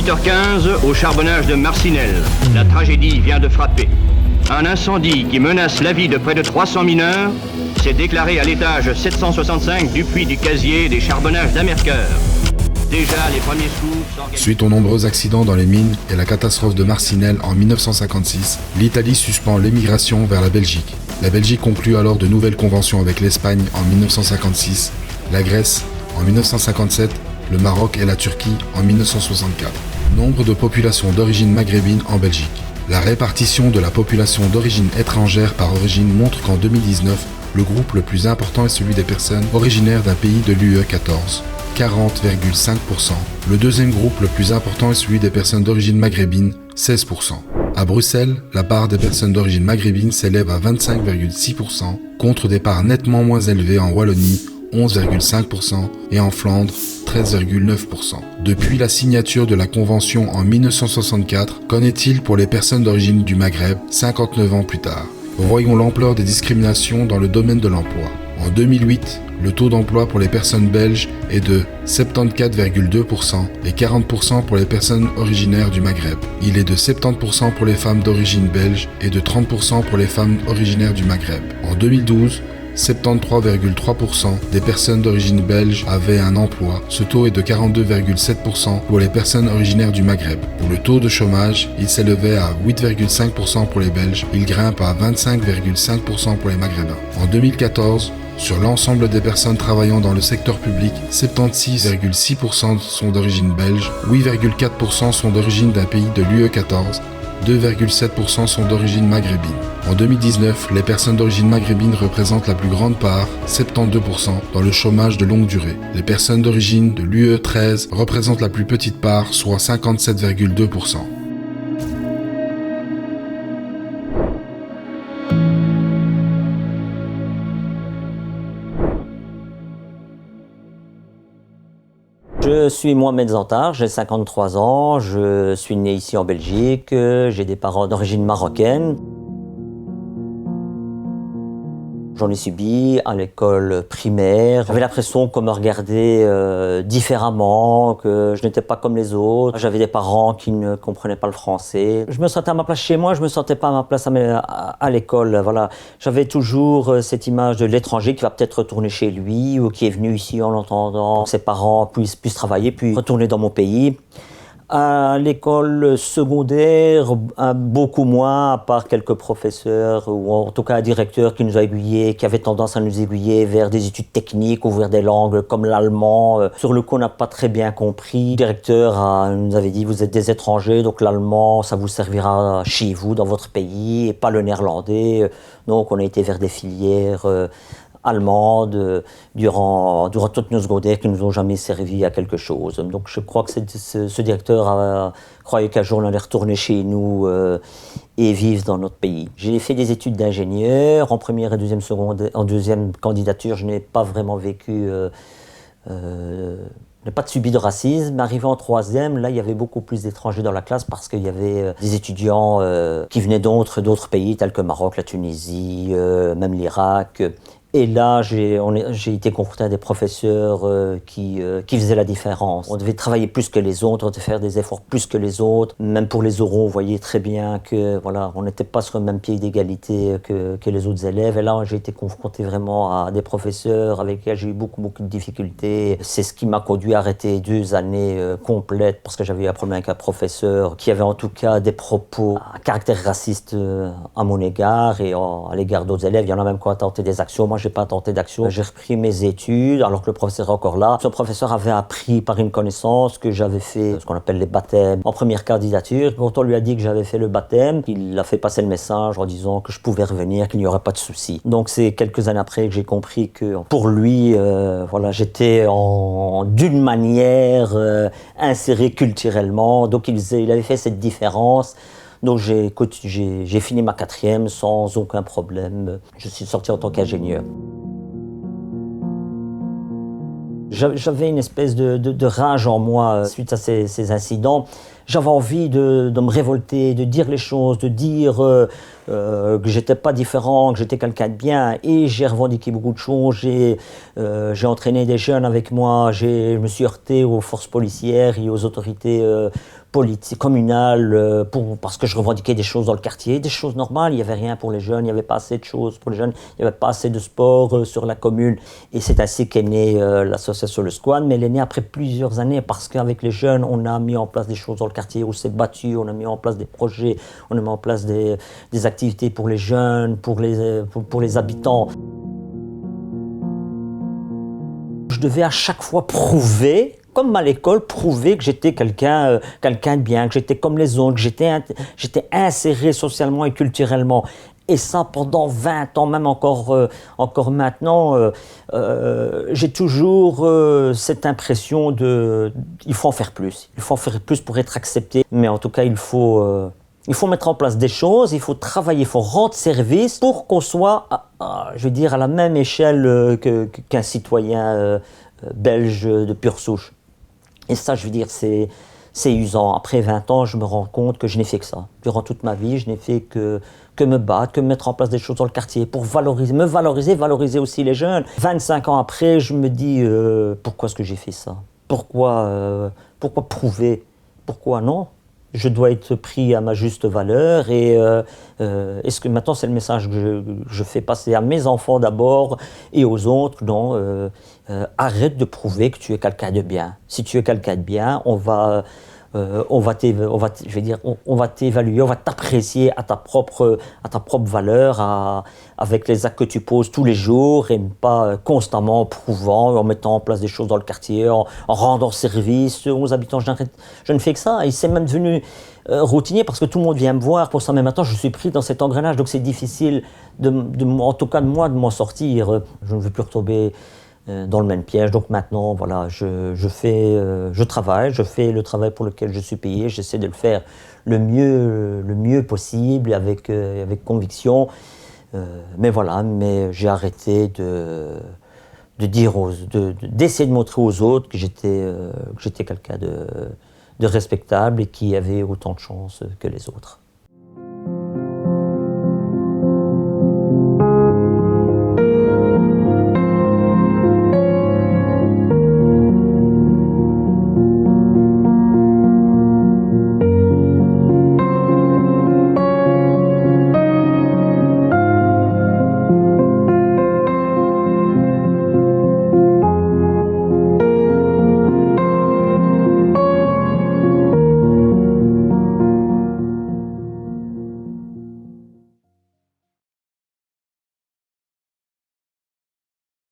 8h15, au charbonnage de Marcinelle. La tragédie vient de frapper. Un incendie qui menace la vie de près de 300 mineurs s'est déclaré à l'étage 765 du puits du casier des charbonnages d'Amercœur. Déjà, les premiers coups... Suite aux nombreux accidents dans les mines et la catastrophe de Marcinelle en 1956, l'Italie suspend l'émigration vers la Belgique. La Belgique conclut alors de nouvelles conventions avec l'Espagne en 1956, la Grèce en 1957, le Maroc et la Turquie en 1964. Nombre de populations d'origine maghrébine en Belgique. La répartition de la population d'origine étrangère par origine montre qu'en 2019, le groupe le plus important est celui des personnes originaires d'un pays de l'UE 14, 40,5%. Le deuxième groupe le plus important est celui des personnes d'origine maghrébine, 16%. À Bruxelles, la part des personnes d'origine maghrébine s'élève à 25,6%, contre des parts nettement moins élevées en Wallonie, 11,5%, et en Flandre, 13,9%. Depuis la signature de la Convention en 1964, qu'en est-il pour les personnes d'origine du Maghreb, 59 ans plus tard? Voyons l'ampleur des discriminations dans le domaine de l'emploi. En 2008, le taux d'emploi pour les personnes belges est de 74,2% et 40% pour les personnes originaires du Maghreb. Il est de 70% pour les femmes d'origine belge et de 30% pour les femmes originaires du Maghreb. En 2012, 73,3% des personnes d'origine belge avaient un emploi. Ce taux est de 42,7% pour les personnes originaires du Maghreb. Pour le taux de chômage, il s'élevait à 8,5% pour les Belges. Il grimpe à 25,5% pour les Maghrébins. En 2014, sur l'ensemble des personnes travaillant dans le secteur public, 76,6% sont d'origine belge, 8,4% sont d'origine d'un pays de l'UE 14, 2,7% sont d'origine maghrébine. En 2019, les personnes d'origine maghrébine représentent la plus grande part, 72%, dans le chômage de longue durée. Les personnes d'origine de l'UE 13 représentent la plus petite part, soit 57,2%. Je suis Mohamed Zantar, j'ai 53 ans, je suis né ici en Belgique, j'ai des parents d'origine marocaine. J'en ai subi à l'école primaire. J'avais l'impression qu'on me regardait différemment, que je n'étais pas comme les autres. J'avais des parents qui ne comprenaient pas le français. Je me sentais à ma place chez moi, je me sentais pas à ma place à l'école. Voilà. J'avais toujours cette image de l'étranger qui va peut-être retourner chez lui ou qui est venu ici en entendant ses parents puissent travailler, puis retourner dans mon pays. À l'école secondaire, beaucoup moins, à part quelques professeurs ou en tout cas un directeur qui nous a aiguillés, qui avait tendance à nous aiguiller vers des études techniques ou vers des langues comme l'allemand. Sur le coup, on n'a pas très bien compris. Le directeur nous avait dit « vous êtes des étrangers, donc l'allemand, ça vous servira chez vous, dans votre pays, et pas le néerlandais ». Donc on a été vers des filières allemandes durant toutes nos secondaires qui ne nous ont jamais servi à quelque chose. Donc je crois que ce directeur croyait qu'un jour on allait retourner chez nous et vivre dans notre pays. J'ai fait des études d'ingénieur en première et deuxième secondaire. En deuxième candidature, je n'ai pas vraiment vécu, n'ai pas subi de racisme. Arrivé en troisième, là il y avait beaucoup plus d'étrangers dans la classe parce qu'il y avait des étudiants qui venaient d'autres pays tels que le Maroc, la Tunisie, même l'Irak. Et là, j'ai été confronté à des professeurs qui faisaient la différence. On devait travailler plus que les autres, on devait faire des efforts plus que les autres. Même pour les oraux, on voyait très bien que voilà, on n'était pas sur le même pied d'égalité que les autres élèves. Et là, j'ai été confronté vraiment à des professeurs avec lesquels j'ai eu beaucoup de difficultés. C'est ce qui m'a conduit à arrêter 2 années complètes parce que j'avais eu un problème avec un professeur qui avait en tout cas des propos à caractère raciste à mon égard et à l'égard d'autres élèves. Il y en a même qui ont tenté des actions. Moi, j'ai pas tenté d'action. J'ai repris mes études alors que le professeur est encore là. Ce professeur avait appris par une connaissance que j'avais fait ce qu'on appelle les baptêmes en première candidature. Quand on lui a dit que j'avais fait le baptême, il a fait passer le message en disant que je pouvais revenir, qu'il n'y aurait pas de souci. Donc c'est quelques années après que j'ai compris que pour lui, voilà, j'étais d'une manière inséré culturellement. Donc il avait fait cette différence. Donc j'ai fini ma 4e sans aucun problème. Je suis sorti en tant qu'ingénieur. J'avais une espèce de rage en moi suite à ces incidents. j'avais envie de me révolter, de dire les choses, de dire que j'étais pas différent, que j'étais quelqu'un de bien. Et j'ai revendiqué beaucoup de choses. J'ai entraîné des jeunes avec moi. Je me suis heurté aux forces policières et aux autorités communales parce que je revendiquais des choses dans le quartier, des choses normales. Il n'y avait rien pour les jeunes, il n'y avait pas assez de choses pour les jeunes, il n'y avait pas assez de sport sur la commune. Et c'est ainsi qu'est née l'association Le Squad, mais elle est née après plusieurs années parce qu'avec les jeunes, on a mis en place des choses dans le quartier, on s'est battu, on a mis en place des projets, on a mis en place des activités pour les jeunes, pour les habitants. Je devais à chaque fois prouver, comme à l'école, prouver que j'étais quelqu'un de bien, que j'étais comme les autres, que j'étais inséré socialement et culturellement. Et ça pendant 20 ans, même encore maintenant, j'ai toujours cette impression il faut en faire plus. Il faut en faire plus pour être accepté. Mais en tout cas, il faut mettre en place des choses, il faut travailler, il faut rendre service pour qu'on soit, je veux dire, à la même échelle qu'un citoyen belge de pure souche. Et ça, je veux dire, c'est usant. Après 20 ans, je me rends compte que je n'ai fait que ça. Durant toute ma vie, je n'ai fait que me battre, que mettre en place des choses dans le quartier pour valoriser aussi les jeunes. 25 ans après, je me dis, pourquoi est-ce que j'ai fait ça ? Pourquoi prouver ? Pourquoi non ? Je dois être pris à ma juste valeur et est-ce que maintenant c'est le message que je fais passer à mes enfants d'abord et aux autres? Non, arrête de prouver que tu es quelqu'un de bien. Si tu es quelqu'un de bien, on va t'évaluer, on va t'apprécier à ta propre valeur, avec les actes que tu poses tous les jours et pas constamment en prouvant, en mettant en place des choses dans le quartier, en rendant service aux habitants. Je ne fais que ça et c'est même devenu routinier parce que tout le monde vient me voir pour ça. Mais maintenant, je suis pris dans cet engrenage, donc c'est difficile, en tout cas de moi, de m'en sortir. Je ne veux plus retomber dans le même piège. Donc maintenant, voilà, je travaille, je fais le travail pour lequel je suis payé, j'essaie de le faire le mieux possible, avec conviction. Mais voilà, j'ai arrêté d'essayer de montrer aux autres que j'étais quelqu'un de respectable et qui avait autant de chance que les autres.